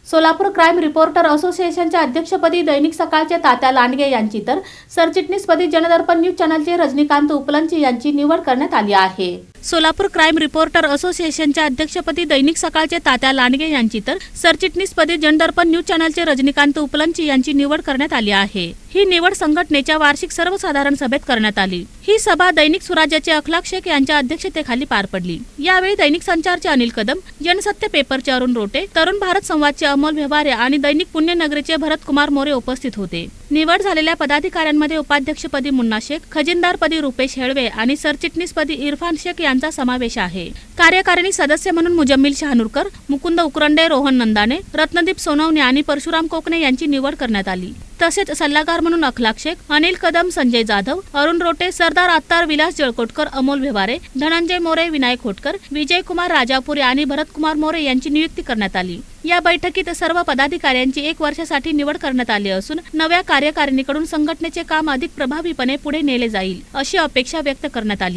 Solapur crime reporter असोसिएशनच्या अध्यक्षपदी दैनिक सकाळचे तात्या लांडगे यांची तर सरचिटणीसपदी जनदर्पण न्यूज चॅनलचे रजनीकांत उपलंची यांची निवड करण्यात आली आहे। सोलापूर क्राईम रिपोर्टर असोसिएशनच्या अध्यक्षपदी दैनिक सकाळचे तात्या लांडगे यांची तर सरचिटणीसपदी जनदर्पण न्यूज चॅनलचे रजनीकांत उपलंची यांची निवड करण्यात आली आहे। ही निवड संघटनेच्या वार्षिक सर्वसाधारण सभेत करण्यात आली। ही सभा दैनिक स्वराज्याचे अखलाक शेख यांच्या अध्यक्षतेखाली पार पडली। यावेळी दैनिक संचारचे अनिल कदम, जनसत्य पेपरचे अरुण रोटे, तरुण भारत संवादचे अमोल व्यवहारे आणि दैनिक पुण्यनगरीचे भरत कुमार मोरे उपस्थित होते। निवड झालेल्या पदाधिकाऱ्यांमध्ये उपाध्यक्षपदी मुन्ना शेख, खजिनदारपदी रुपेश हेळवे आणि सरचिटणीसपदी इरफान शेख यांचा समावेश आहे। कार्यकारिणी सदस्य म्हणून मुजम्मिल शहानूरकर, मुकुंद उकरंडे, रोहन नंदाने, रत्नदीप सोनवणे आणि परशुराम कोकणे यांची निवड करण्यात आली। तसेच सल्लागार म्हणून अखलाक शेख, अनिल कदम, संजय जाधव, अरुण रोटे, सरदार आत्तार, विलास जळकोटकर, अमोल व्यवहारे, धनंजय मोरे, विनायक होटकर, विजय कुमार राजापुरे आणि भरत कुमार मोरे यांची नियुक्ती करण्यात आली। या बैठकीत सर्व पदाधिकाऱ्यांची 1 वर्षासाठी निवड करण्यात आली असून नव्या कार्यकारिणीकडून संघटनेचे काम अधिक प्रभावीपणे पुढे नेले जाईल अशी अपेक्षा व्यक्त करण्यात आली।